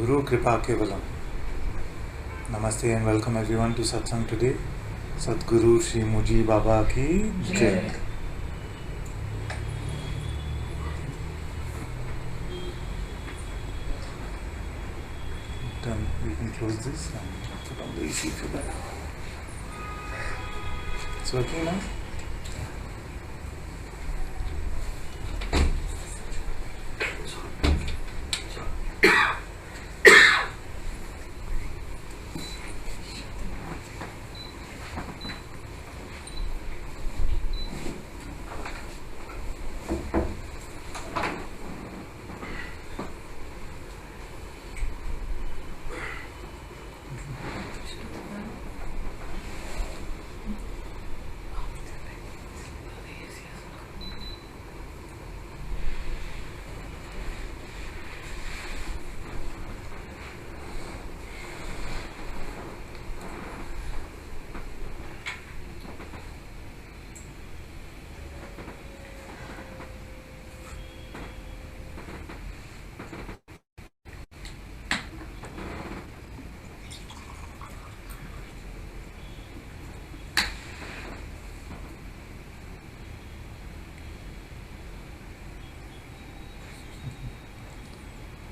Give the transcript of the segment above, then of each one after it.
Guru Kripa Kevalam. Namaste and welcome everyone to Satsang today. Sadguru Shri Muji Baba ki Jai. Then we can close this and put on the AC if you like. It's working now?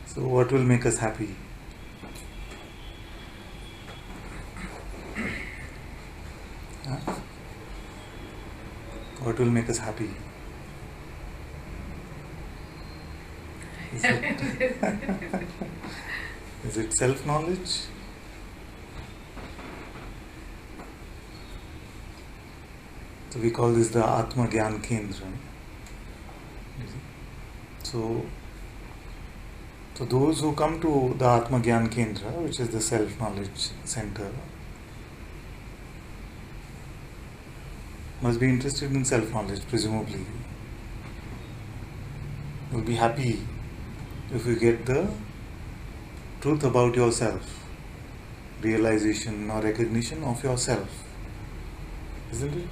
So what will make us happy? Huh? What will make us happy? Is it self-knowledge? So we call this the Atma Gyan Kendra. So those who come to the Atma Gyan Kendra, which is the self-knowledge center, must be interested in self-knowledge, presumably. You'll be happy if you get the truth about yourself, realization or recognition of yourself. Isn't it?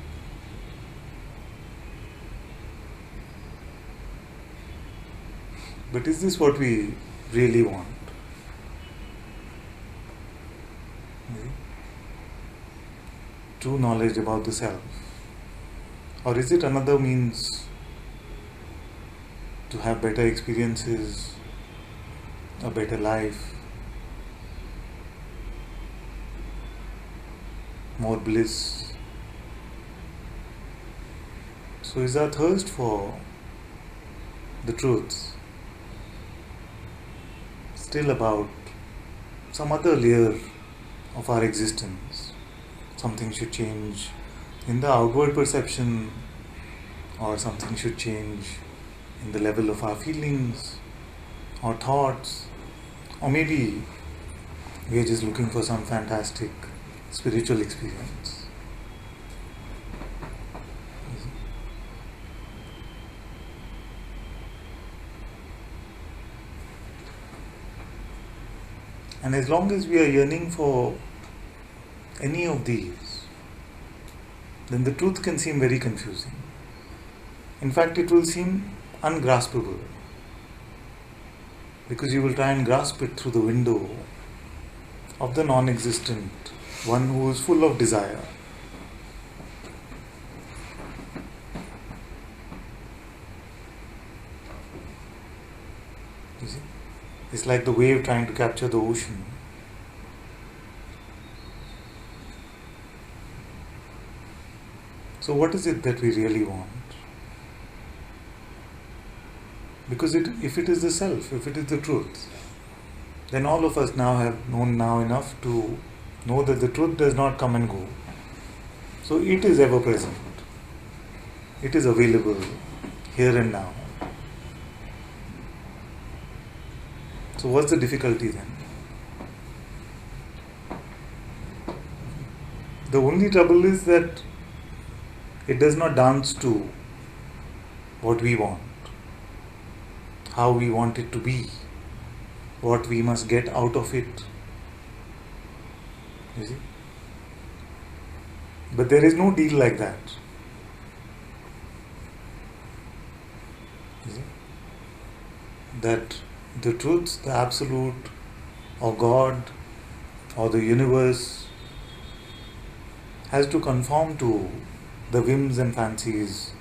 But is this what we really want? True knowledge about the self? Or is it another means to have better experiences, a better life, more bliss? So is our thirst for the truth still about some other layer of our existence? Something should change in the outward perception, or something should change in the level of our feelings or thoughts, or maybe we are just looking for some fantastic spiritual experience. And as long as we are yearning for any of these, then the truth can seem very confusing. In fact, it will seem ungraspable, because you will try and grasp it through the window of the non-existent, one who is full of desire. You see? It's like the wave trying to capture the ocean. So what is it that we really want? Because if it is the self, if it is the truth, then all of us now have known now enough to know that the truth does not come and go. So it is ever present. It is available here and now. So what's the difficulty then? The only trouble is that it does not dance to what we want, how we want it to be, what we must get out of it. You see? But there is no deal like that. You see? That the truth, the absolute, or God or the universe has to conform to the whims and fancies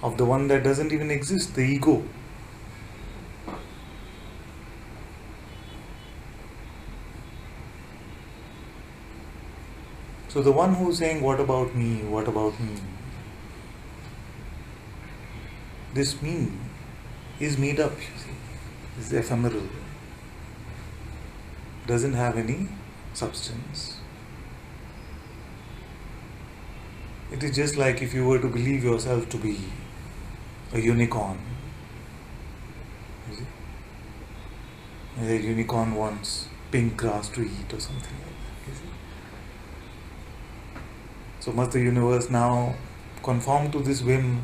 of the one that doesn't even exist, the ego. So the one who's saying, what about me, what about me? This me is made up, you see. It's ephemeral. Doesn't have any substance. It is just like if you were to believe yourself to be a unicorn. You see? A unicorn wants pink grass to eat or something like that. You see? So must the universe now conform to this whim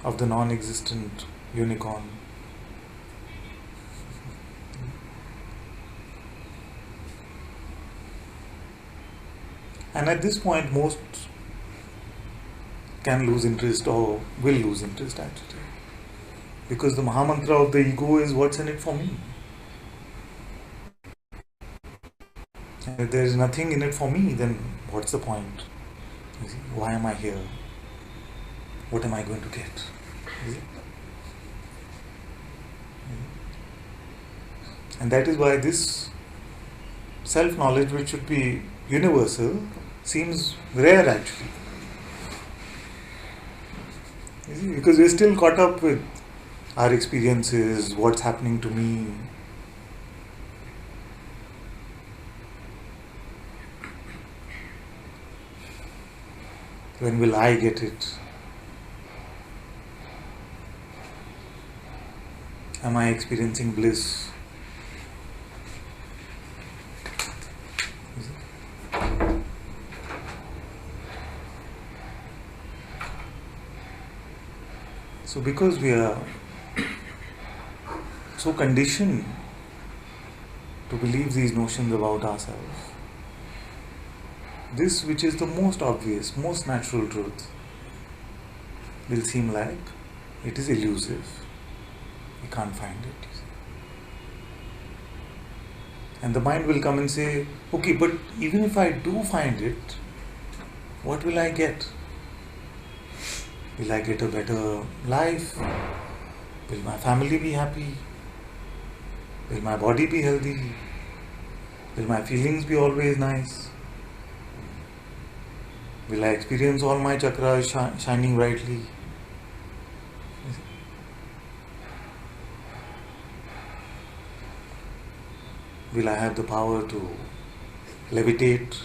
of the non-existent unicorn? And at this point, most can lose interest or will lose interest actually. Because the Mahamantra of the ego is, what's in it for me? And if there is nothing in it for me, then what's the point? You see, why am I here? What am I going to get? You see? And that is why this self-knowledge, which should be universal, seems rare actually. You see, because we're still caught up with our experiences, what's happening to me. When will I get it? Am I experiencing bliss? So because we are so conditioned to believe these notions about ourselves, this which is the most obvious, most natural truth will seem like it is elusive. We can't find it. And the mind will come and say, okay, but even if I do find it, what will I get? Will I get a better life? Will my family be happy? Will my body be healthy? Will my feelings be always nice? Will I experience all my chakras shining brightly? Will I have the power to levitate?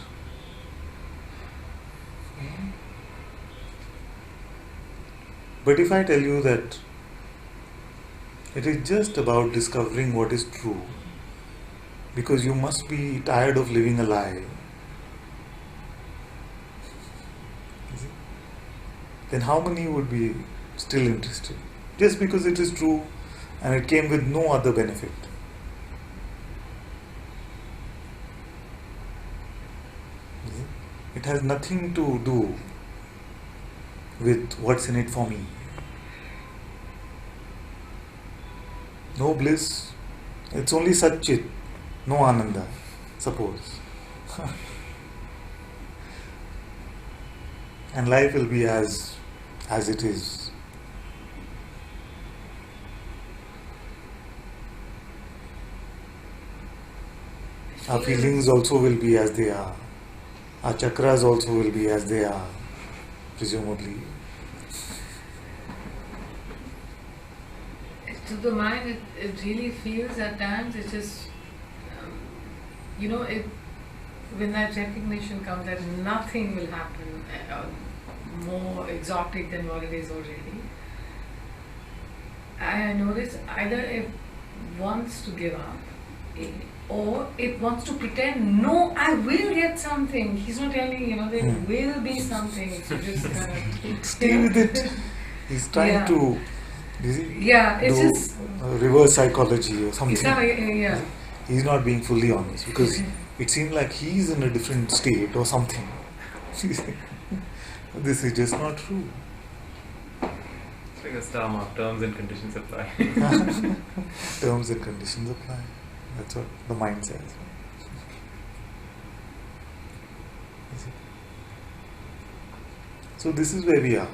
But if I tell you that it is just about discovering what is true, because you must be tired of living a lie, then how many would be still interested? Just because it is true and it came with no other benefit. It has nothing to do with what's in it for me. No bliss, it's only Satchit, no Ananda, suppose. And life will be as it is. Our feelings also will be as they are. Our chakras also will be as they are, presumably. To the mind, it really feels at times, it just, when that recognition comes that nothing will happen more exotic than what it is already, I notice either it wants to give up or it wants to pretend, no, I will get something. He's not telling, there will be something. So just kind of stay with it. He's trying to it's do just reverse psychology or something. Yeah. He's not being fully honest because it seems like he's in a different state or something. This is just not true. It's like a star mark, terms and conditions apply. Terms and conditions apply. That's what the mind says. see. So this is where we are.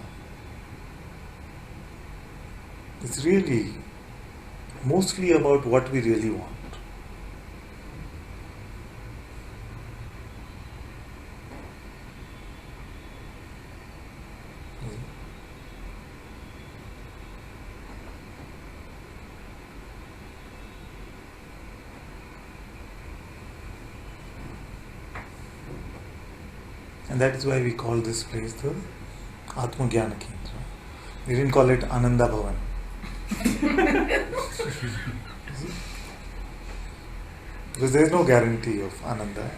It's really mostly about what we really want. And that is why we call this place the Atma Jnana Kendra. We didn't call it Ananda Bhavan. Because there is no guarantee of Ananda.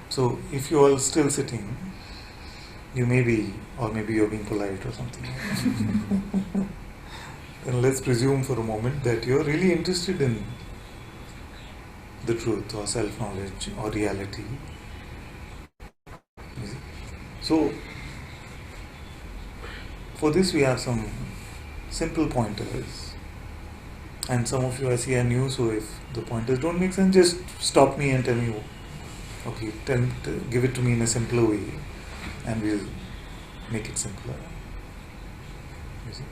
So if you are still sitting, you may be, or maybe you're being polite or something. Then let's presume for a moment that you're really interested in the truth or self-knowledge or reality. So, for this we have some simple pointers. And some of you I see are new, so if the pointers don't make sense, just stop me and tell me, okay, give it to me in a simpler way, and we'll make it simpler. You see?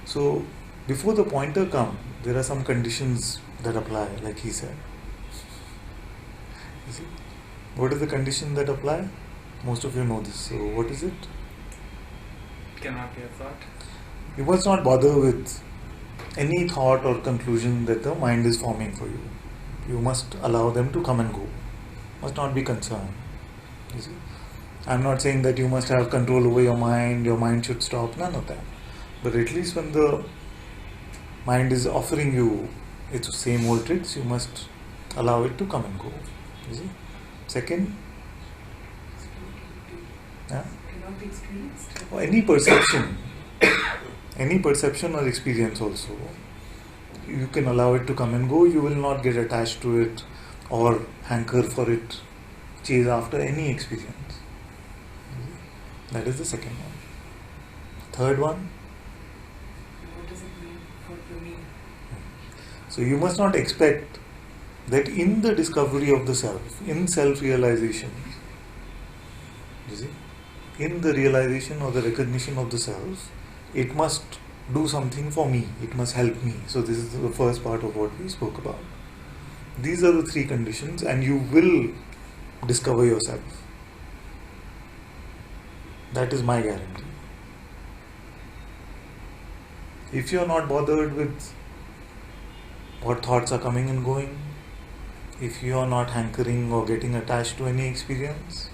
So, before the pointer comes, there are some conditions that apply, like he said. You see? What is the condition that apply? Most of you know this. So, what is it? Cannot be a thought. You must not bother with any thought or conclusion that the mind is forming for you. You must allow them to come and go. Must not be concerned. You see? I'm not saying that you must have control over your mind should stop, none of that. But at least when the mind is offering you its same old tricks, you must allow it to come and go. You see? Second, Cannot be experienced. or any perception or experience also, you can allow it to come and go. You will not get attached to it or hanker for it, chase after any experience. That is the second one. Third one, What does it mean for me? so you must not expect that in the discovery of the self, in self-realization, you see, in the realization or the recognition of the self, it must do something for me, it must help me. So this is the first part of what we spoke about. These are the three conditions, and you will discover yourself. That is my guarantee. If you are not bothered with what thoughts are coming and going, if you are not hankering or getting attached to any experience,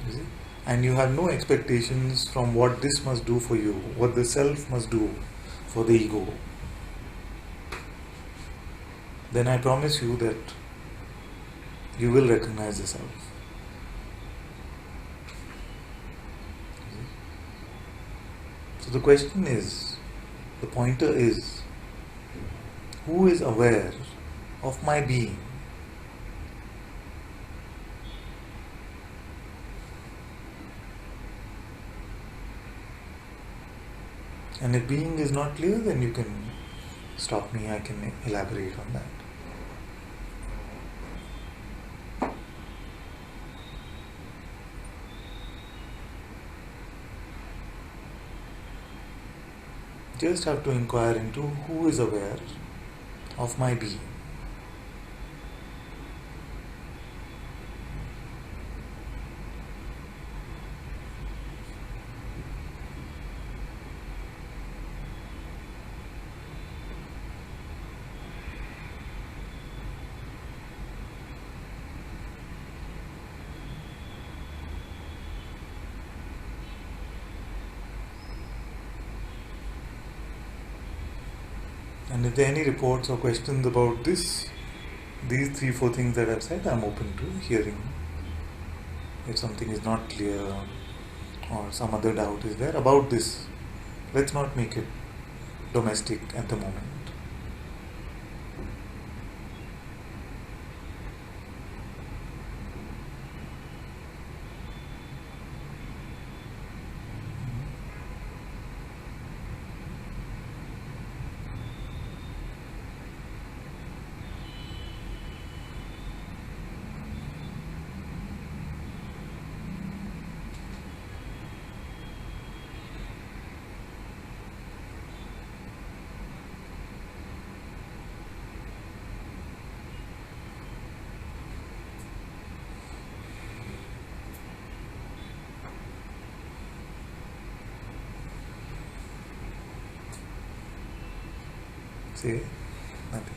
you see, and you have no expectations from what this must do for you, what the self must do for the ego, then I promise you that you will recognize the self. So the question is, the pointer is, who is aware of my being? And if being is not clear, then you can stop me, I can elaborate on that. Just have to inquire into who is aware of my being. And if there are any reports or questions about this, these 3-4 things that I've said, I'm open to hearing. If something is not clear or some other doubt is there about this, let's not make it domestic at the moment. say nothing.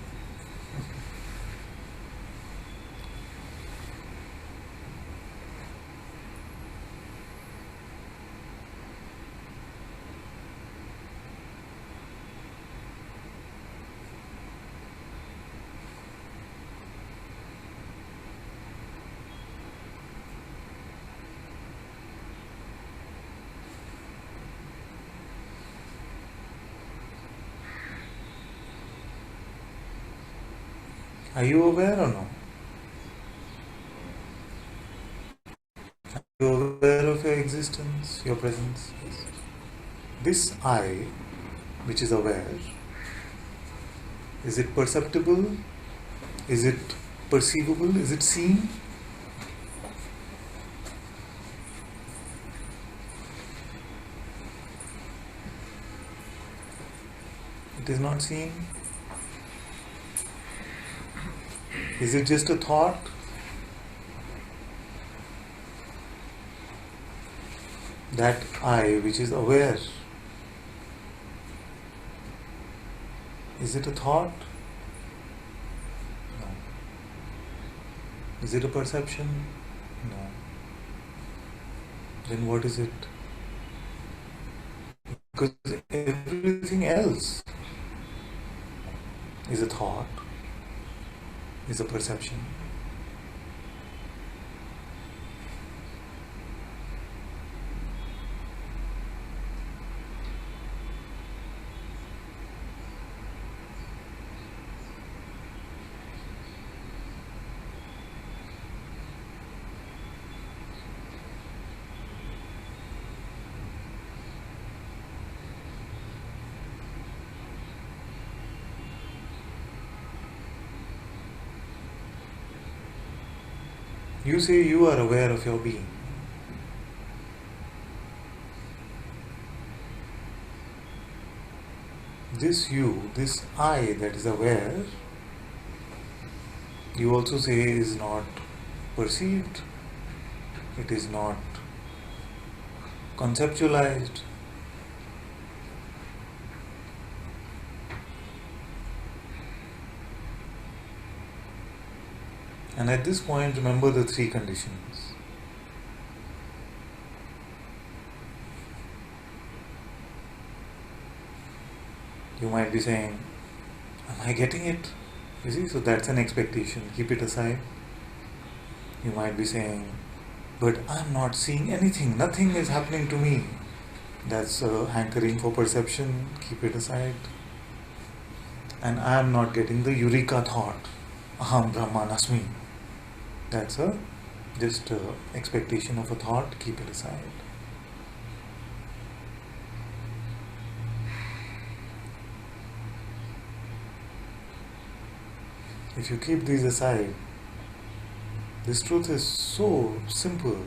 Are you aware or no? Are you aware of your existence, your presence? Yes. This I, which is aware, is it perceptible? Is it perceivable? Is it seen? It is not seen. Is it just a thought? That I, which is aware, is it a thought? No. Is it a perception? No. Then what is it? Because everything else is a thought, is a perception. You say you are aware of your being. This you, this I that is aware, you also say is not perceived, it is not conceptualized. And at this point, remember the three conditions. You might be saying, am I getting it? You see, so that's an expectation. Keep it aside. You might be saying, but I'm not seeing anything. Nothing is happening to me. That's hankering for perception. Keep it aside. And I'm not getting the eureka thought. Aham Brahmanasmi. That's just expectation of a thought. Keep it aside. If you keep these aside, this truth is so simple.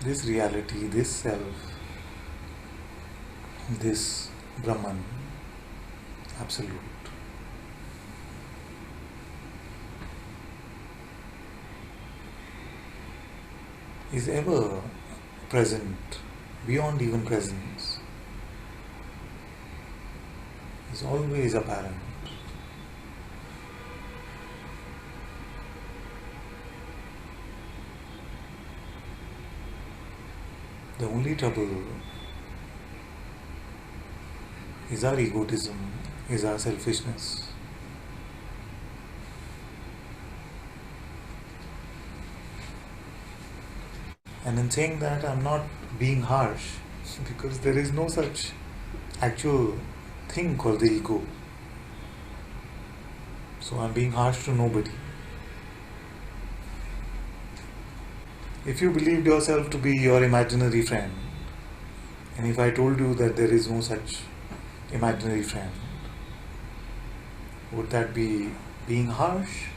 This reality, this self, this Brahman, absolute, is ever present, beyond even presence, is always apparent. The only trouble is our egotism, is our selfishness. And in saying that, I'm not being harsh, because there is no such actual thing called the ego. So I'm being harsh to nobody. If you believed yourself to be your imaginary friend, and if I told you that there is no such imaginary friend, would that be being harsh?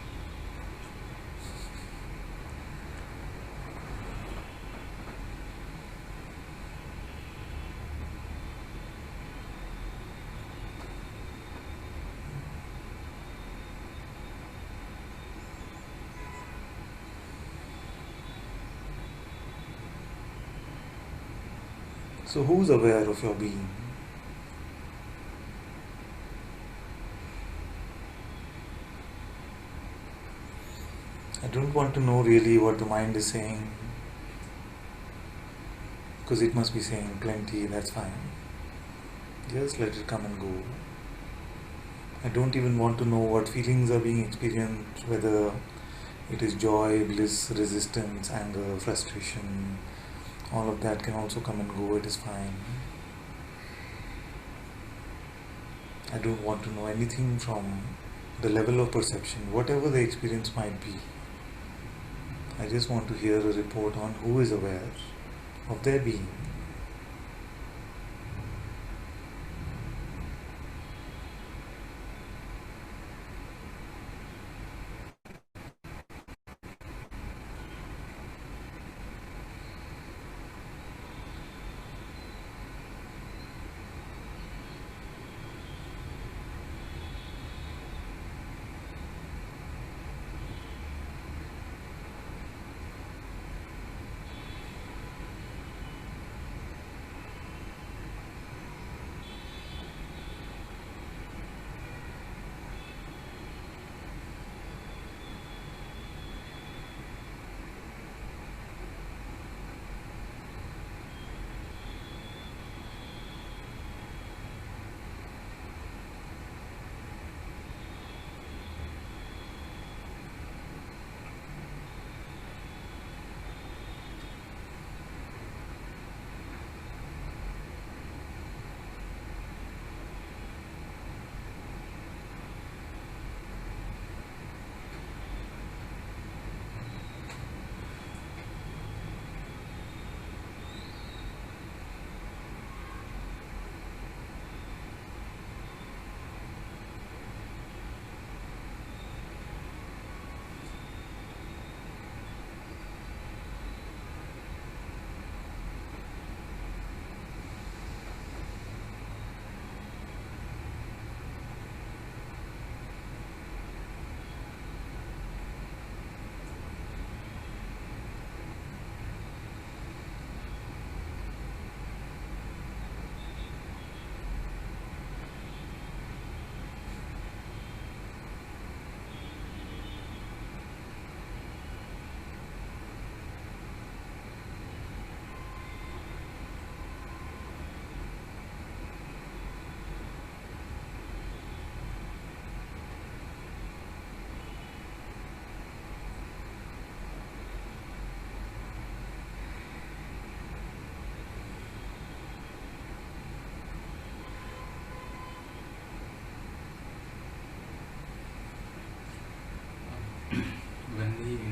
So who's aware of your being? I don't want to know really what the mind is saying, because it must be saying plenty, that's fine. Just let it come and go. I don't even want to know what feelings are being experienced, whether it is joy, bliss, resistance, anger, frustration. All of that can also come and go, it is fine. I don't want to know anything from the level of perception, whatever the experience might be. I just want to hear a report on who is aware of their being.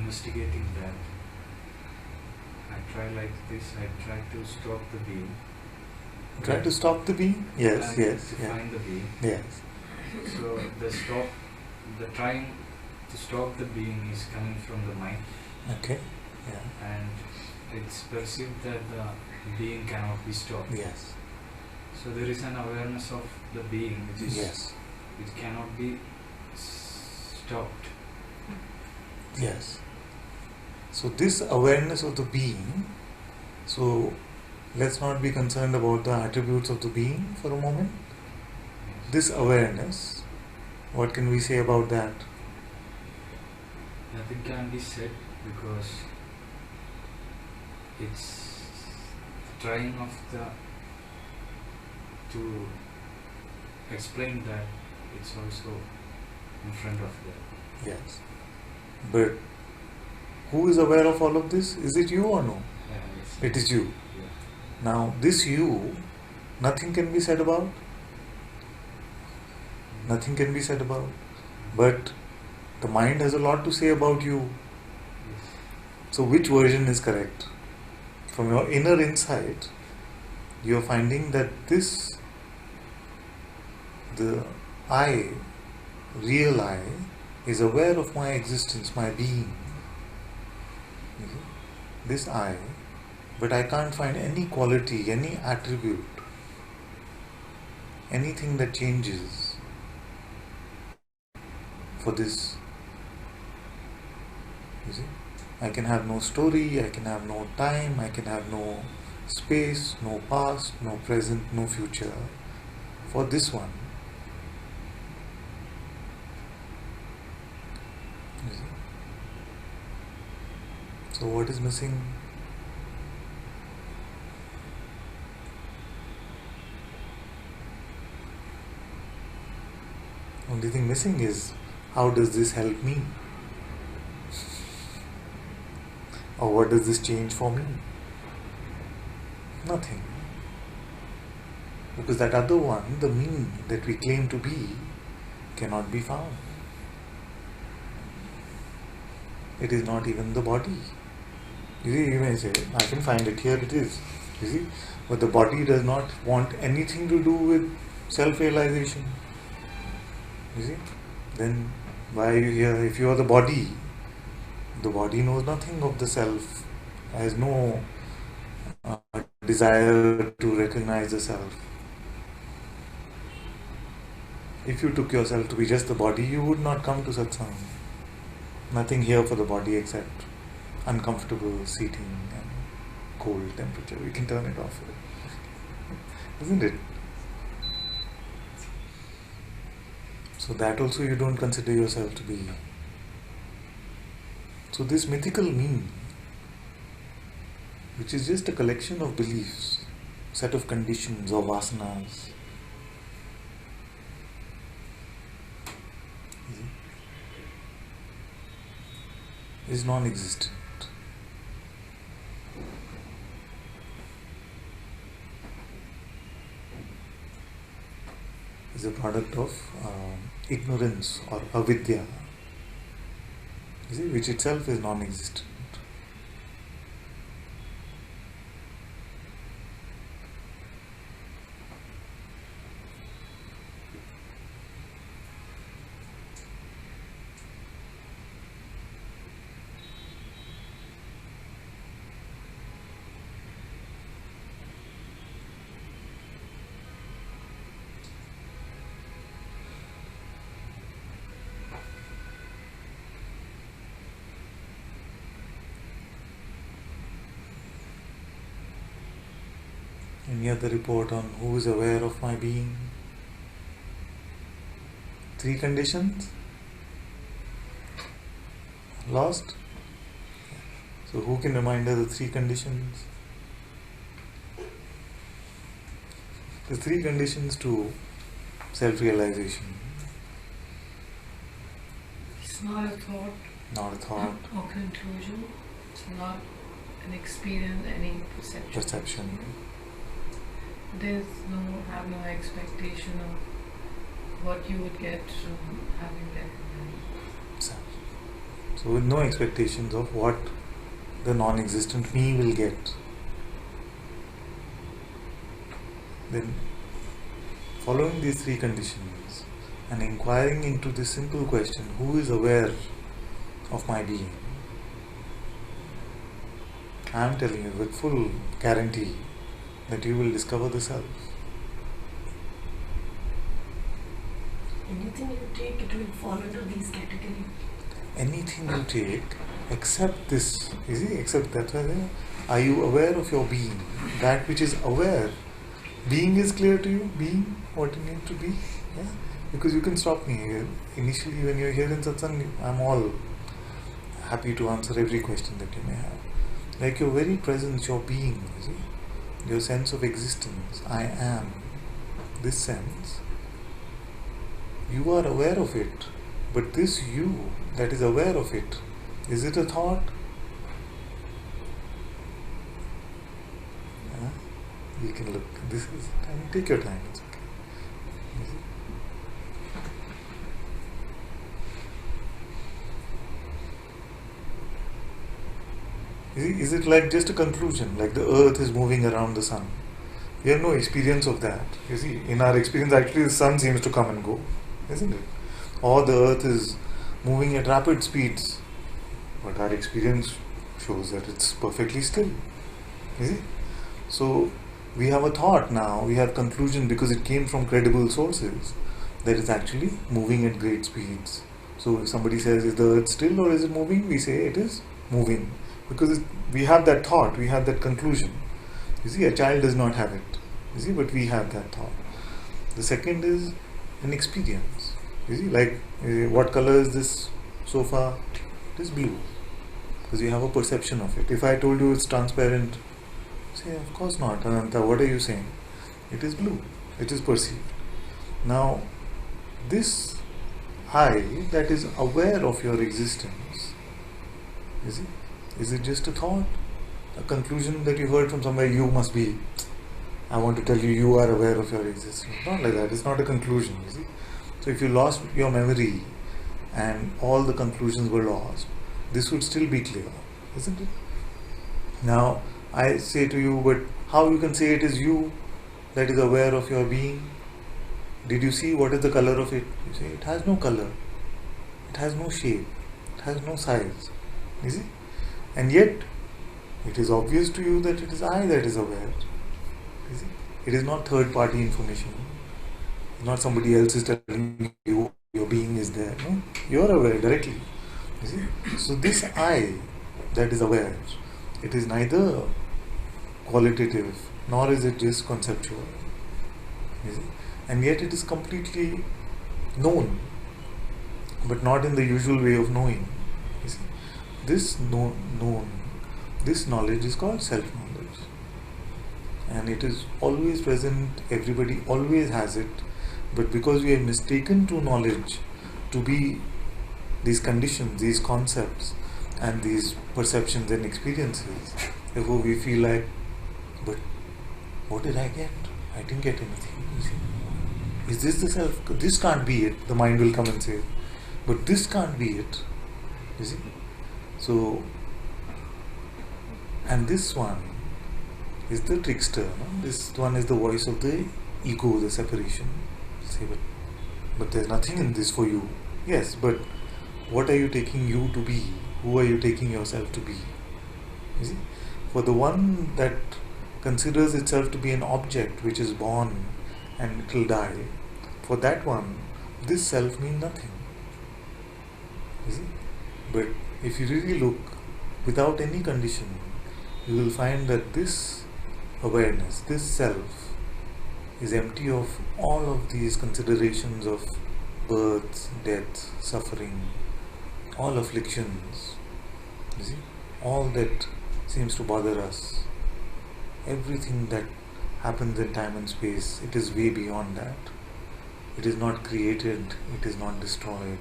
Investigating that, I try like this, I try to stop the being. Try to stop the being? Yes, yes. To find the being. Yes. So the trying to stop the being is coming from the mind. Okay. Yeah. And it's perceived that the being cannot be stopped. Yes. So there is an awareness of the being which is Yes. which cannot be stopped. Yes. So this awareness of the being, so let's not be concerned about the attributes of the being for a moment. Yes. This awareness, what can we say about that? Nothing can be said because it's trying of to explain that it's also in front of that. Yes. But who is aware of all of this? Is it you or no? Yes. It is you. Yeah. Now, this you, nothing can be said about. Nothing can be said about. But the mind has a lot to say about you. Yes. So which version is correct? From your inner insight, you are finding that the I, real I, is aware of my existence, my being. You see? This I, but I can't find any quality, any attribute, anything that changes for this. You see? I can have no story, I can have no time, I can have no space, no past, no present, no future for this one. You see? So what is missing? Only thing missing is, how does this help me? Or what does this change for me? Nothing. Because that other one, the me that we claim to be, cannot be found. It is not even the body. You see, you may say, I can find it, here it is. You see, but the body does not want anything to do with self-realization. You see, then why are you here? If you are the body knows nothing of the self, has no desire to recognize the self. If you took yourself to be just the body, you would not come to Satsang. Nothing here for the body except uncomfortable seating and cold temperature. We can turn it off. Isn't it? So that also you don't consider yourself to be. So this mythical me, which is just a collection of beliefs, set of conditions or vasanas, is non-existent. Is a product of ignorance or avidya, you see, which itself is non-existent. Any other report on who is aware of my being? 3 conditions? Lost? So who can remind us the 3 conditions? The 3 conditions to self-realization. It's not a thought. Not a thought. Or conclusion. It's not an experience, any perception. Perception. Have no expectation of what you would get from having recognized. So with no expectations of what the non-existent me will get, then following these 3 conditions and inquiring into this simple question, who is aware of my being? I am telling you with full guarantee that you will discover the self. Anything you take, it will fall into these categories. Anything you take, except this, you see, except that, are you aware of your being? That which is aware. Being is clear to you? Being, what you need to be? Yeah? Because you can stop me. Initially, when you're here in Satsang, I'm all happy to answer every question that you may have. Like your very presence, your being, you see? Your sense of existence, I am, this sense, you are aware of it, but this you that is aware of it, is it a thought? You can look, this is, take your time, it's okay. You see? Is it like just a conclusion, like the earth is moving around the sun? We have no experience of that. You see, in our experience, actually, the sun seems to come and go, isn't it? Or the earth is moving at rapid speeds, but our experience shows that it's perfectly still. You see? So, we have a thought now, we have conclusion because it came from credible sources that it's actually moving at great speeds. So, if somebody says, is the earth still or is it moving? We say it is moving because we have that thought, we have that conclusion. You see, a child does not have it. You see, but we have that thought. The second is an experience. You see, like what color is this sofa? It is blue because you have a perception of it. If I told you it's transparent, say, of course not. Ananta, what are you saying? It is blue. It is perceived. Now, this I that is aware of your existence, is it just a thought? A conclusion that you heard from somewhere, you must be. I want to tell you, you are aware of your existence. Not like that. It's not a conclusion, you see. So if you lost your memory and all the conclusions were lost, this would still be clear, isn't it? Now, I say to you, but how you can say it is you that is aware of your being? Did you see what is the color of it? You say, it has no color. It has no shape. It has no size. You see? And yet, it is obvious to you that it is I that is aware. You see? It is not third party information. It's not somebody else is telling you your being is there. No, you are aware directly. You see? So this I that is aware, it is neither qualitative nor is it just conceptual. You see? And yet it is completely known, but not in the usual way of knowing. You see? This this knowledge is called self-knowledge, and it is always present. Everybody always has it, but because we have mistaken true knowledge to be these conditions, these concepts, and these perceptions and experiences, therefore we feel like, but what did I get? I didn't get anything. You see? Is this the self? This can't be it. The mind will come and say, but this can't be it. You see? So, and this one is the trickster. No? This one is the voice of the ego, the separation. Say, but there's nothing in this for you. Yes, but what are you taking you to be? Who are you taking yourself to be? You see? For the one that considers itself to be an object which is born and it will die, for that one, this self means nothing. You see? But if you really look without any condition, you will find that this awareness, this self, is empty of all of these considerations of birth, death, suffering, all afflictions. You see? All that seems to bother us. Everything that happens in time and space, it is way beyond that. It is not created, it is not destroyed,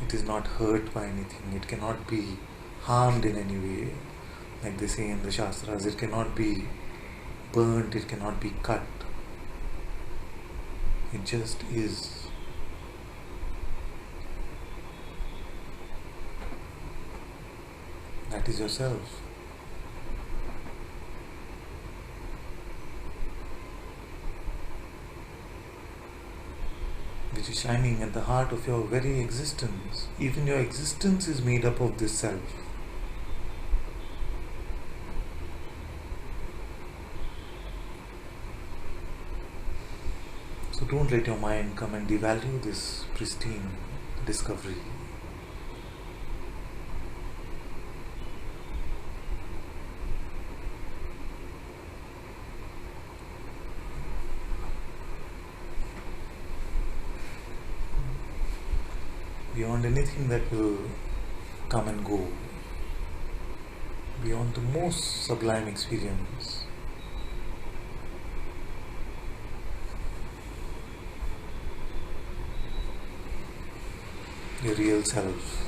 it is not hurt by anything, it cannot be harmed in any way. Like they say in the Shastras, it cannot be burnt, it cannot be cut. It just is. That is yourself. Which is shining at the heart of your very existence. Even your existence is made up of this self. So don't let your mind come and devalue this pristine discovery. Beyond anything that will come and go, beyond the most sublime experience, your real self,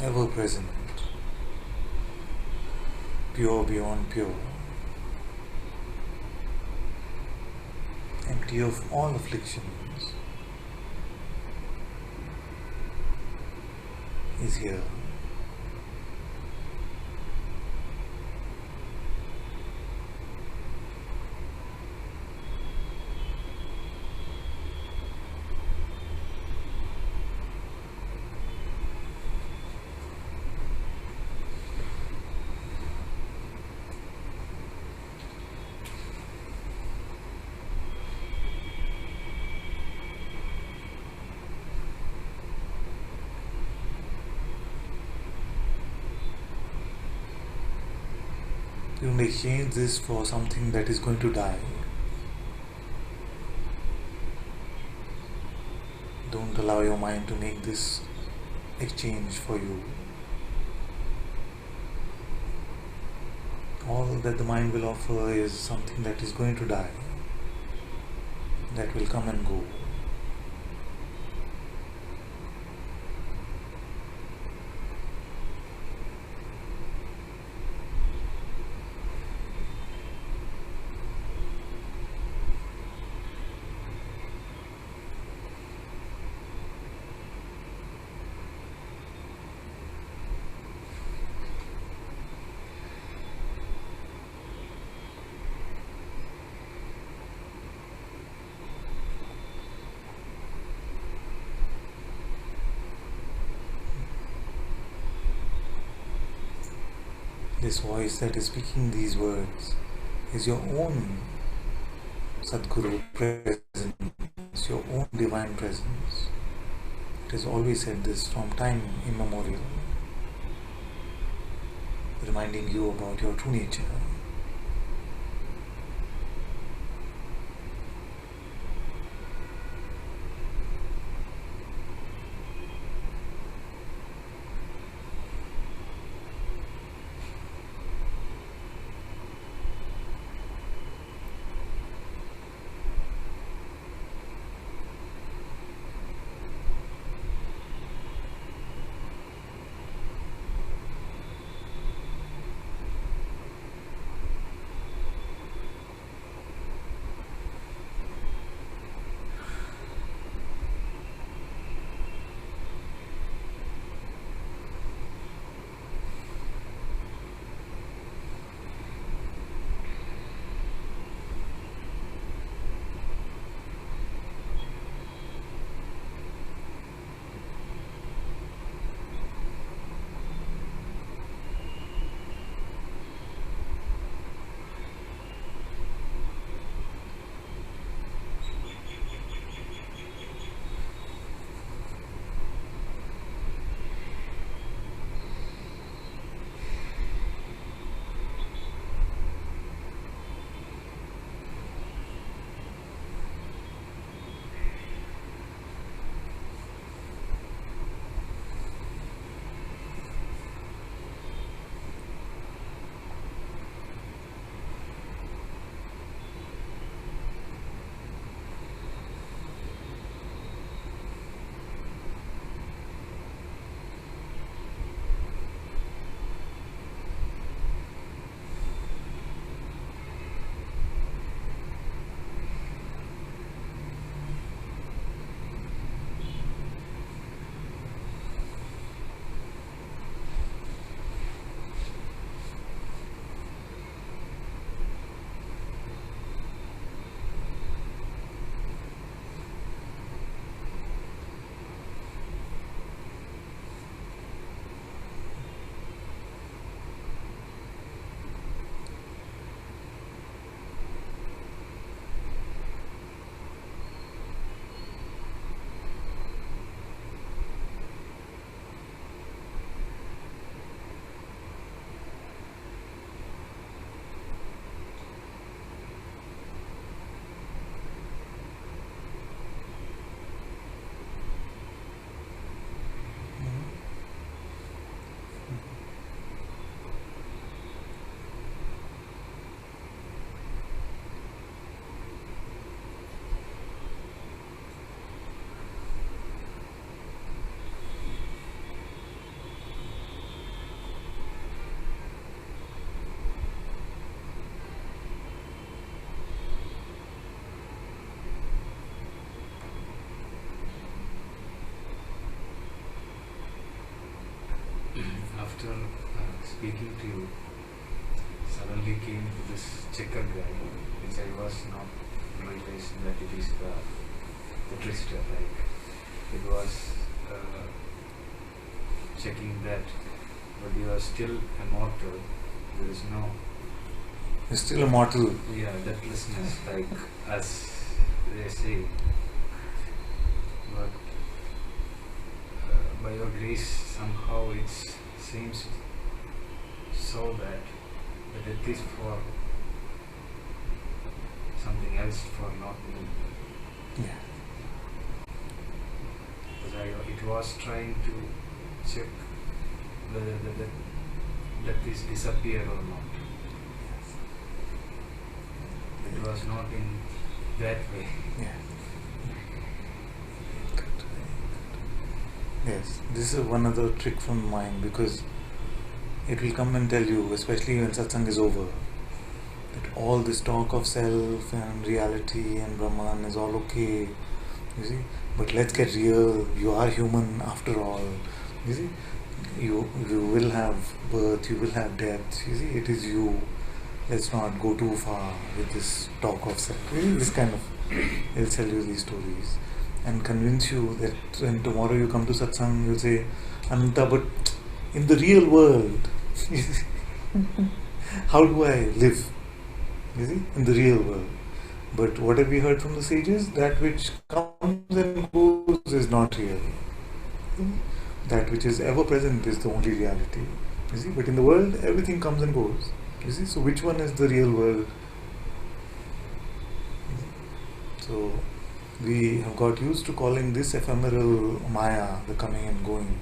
ever present, pure beyond pure, empty of all afflictions, is here. You don't exchange this for something that is going to die. Don't allow your mind to make this exchange for you. All that the mind will offer is something that is going to die, that will come and go. This voice that is speaking these words is your own Sadguru presence, your own divine presence. It has always said this from time immemorial, reminding you about your true nature. after speaking to you, suddenly came to this checker guy, which I was not realizing that it is the trickster. Like it was checking that, but you are still immortal. There is no You're still immortal. deathlessness, like as they say. But by your grace, somehow it seems so that the death is for something else, for not me. Yeah. Because it was trying to check whether the death is disappear or not. It was not in that way. Yeah. Yes, this is one other trick from mind, because it will come and tell you, especially when satsang is over, that all this talk of self and reality and Brahman is all okay, you see, but let's get real. You are human after all, you see. You will have birth, you will have death, you see, it is you. Let's not go too far with this talk of self. You see, this kind of, he'll tell you these stories and convince you that when tomorrow you come to satsang, you'll say, Ananta, but in the real world, how do I live? You see, in the real world. But what have we heard from the sages? That which comes and goes is not real. That which is ever present is the only reality. You see, but in the world, everything comes and goes. You see, so which one is the real world? So we have got used to calling this ephemeral Maya, the coming and going,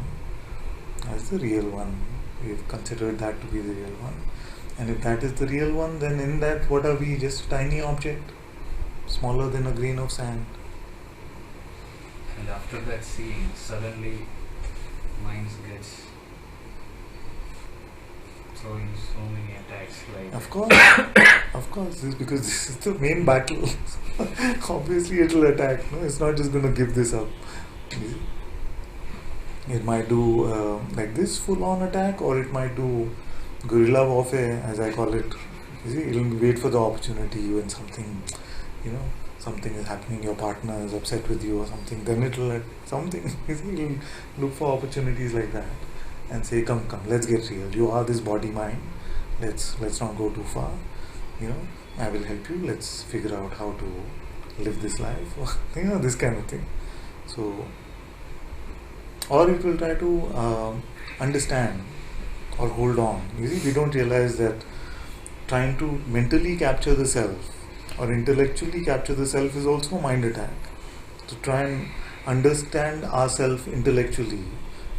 as the real one. We've considered that to be the real one. And if that is the real one, then in that, what are we? Just a tiny object, smaller than a grain of sand. And after that seeing, suddenly mind gets throwing so many attacks. Like Of course, because this is the main battle. Obviously, it will attack. No, it's not just going to give this up. You see? It might do like this full-on attack, or it might do guerrilla warfare, as I call it. You see, it'll wait for the opportunity when something, something is happening. Your partner is upset with you or something. Then it'll something. You see, it'll look for opportunities like that and say, "Come, let's get real. You are this body mind. Let's not go too far. I will help you. Let's figure out how to live this life." This kind of thing. So, or it will try to understand or hold on. You see, we don't realize that trying to mentally capture the self or intellectually capture the self is also a mind attack. To try and understand ourself intellectually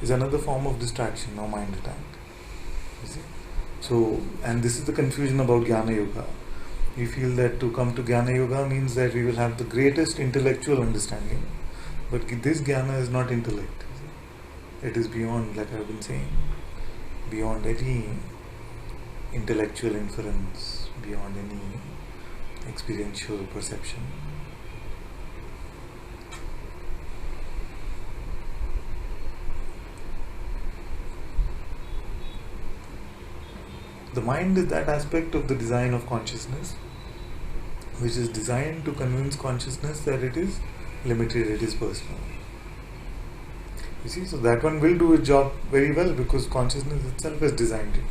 is another form of distraction or mind attack. You see? So, and this is the confusion about Jnana Yoga. We feel that to come to Jnana Yoga means that we will have the greatest intellectual understanding. But this Jnana is not intellect. It is beyond, like I've been saying, beyond any intellectual inference, beyond any experiential perception. The mind is that aspect of the design of consciousness which is designed to convince consciousness that it is limited, it is personal. You see, so that one will do its job very well because consciousness itself has designed it.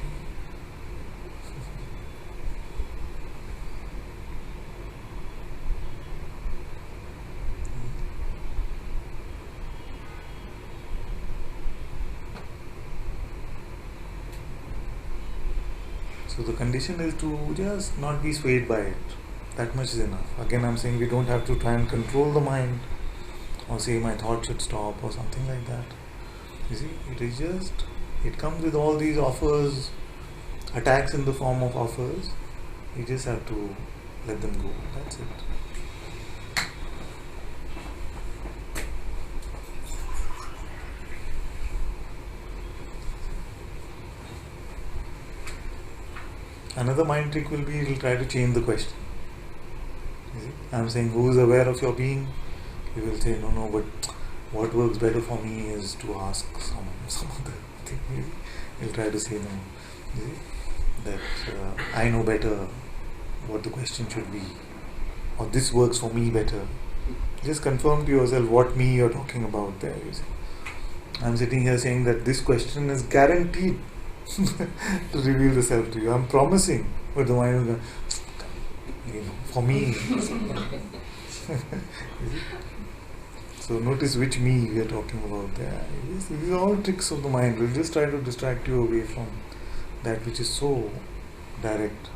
So the condition is to just not be swayed by it. That much is enough. Again, I'm saying we don't have to try and control the mind or say my thought should stop or something like that. You see, it is just, it comes with all these offers, attacks in the form of offers. You just have to let them go. That's it. Another mind trick will be, it will try to change the question. You see? I'm saying, who is aware of your being? You will say, no, but what works better for me is to ask some other thing. He'll try to say no. You see? That I know better what the question should be, or this works for me better. Just confirm to yourself what me you're talking about there. You see? I'm sitting here saying that this question is guaranteed to reveal the self to you. I'm promising, but the mind is going, for me. So notice which me we are talking about there. These are all tricks of the mind. We'll just try to distract you away from that which is so direct.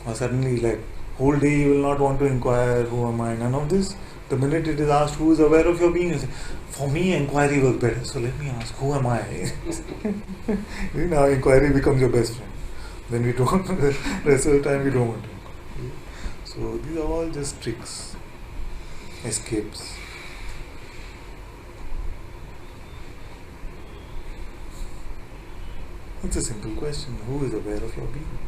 Or suddenly, like, whole day you will not want to inquire, who am I? None of this. The minute it is asked, who is aware of your being, you say, for me, inquiry works better. So let me ask, who am I? Now inquiry becomes your best friend. Then we don't, the rest of the time we don't want to. So these are all just tricks, escapes. It's a simple question. Who is aware of your being?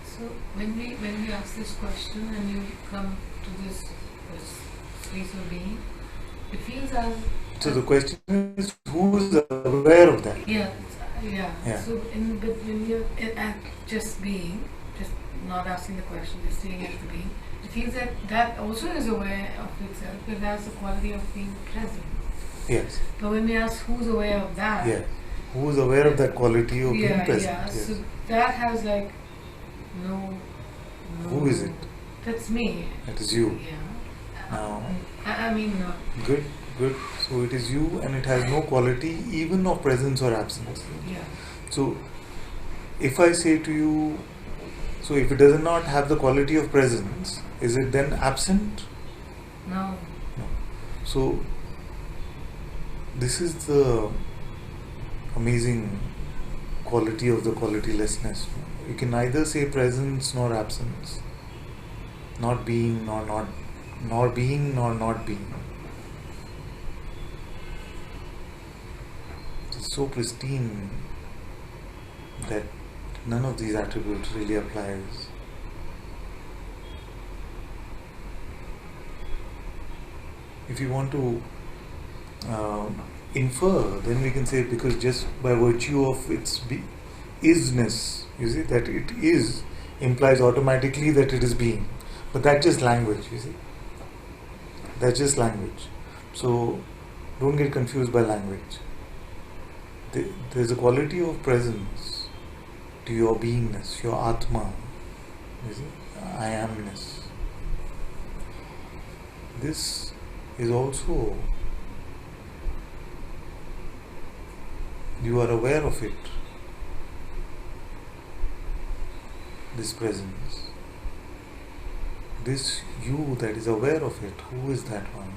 So when we ask this question and you come to this space of being, it feels as so the question is, who is aware of that? Yeah. Yeah. So when you're at just being, just not asking the question, just sitting as the being, it feels that also is aware of itself, but has the quality of being present. Yes. But when we ask who's aware of that, Yes. Who is aware of that quality of being present? Yeah. Yes. So that has like no. Who is it? That's me. That is you. Yeah. Now, I mean, no. good. So it is you, and it has no quality even of presence or absence. Yeah. So if I say to you, so if it does not have the quality of presence, is it then absent? No. No. So this is the amazing quality of the qualitylessness. You can neither say presence nor absence, not being nor not being nor not being. It's so pristine that none of these attributes really applies. If you want to infer, then we can say, because just by virtue of its isness, you see, that it is implies automatically that it is being. But that's just language, you see. That's just language. So don't get confused by language. There's a quality of presence to your beingness, your Atma, you see, I amness. This is also, you are aware of it, this presence. This you that is aware of it, who is that one?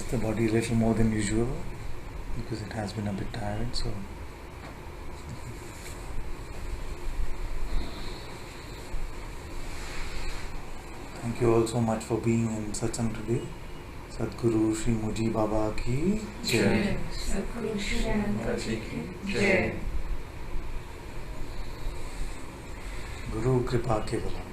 the body a little more than usual because it has been a bit tired. So thank you all so much for being in Satsang today. Sadguru Shri Muji Baba ki Jai. Sadguru Shri Ananta-Part ki Jai. Guru Kripa Kevalam.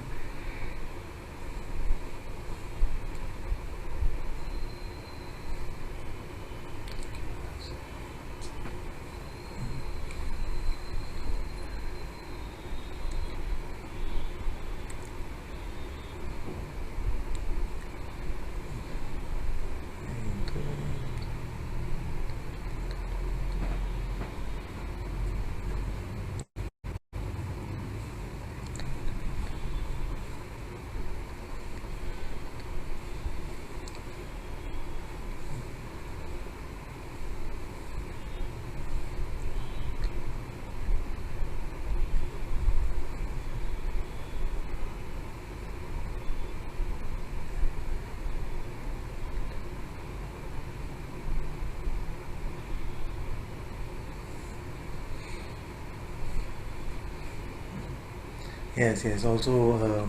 Yes. Also,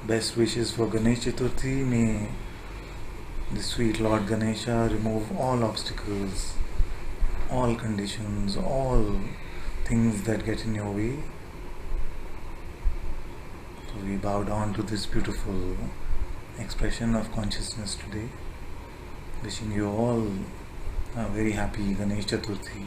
best wishes for Ganesh Chaturthi. May the sweet Lord Ganesha remove all obstacles, all conditions, all things that get in your way. So we bow down to this beautiful expression of consciousness today. Wishing you all a very happy Ganesh Chaturthi.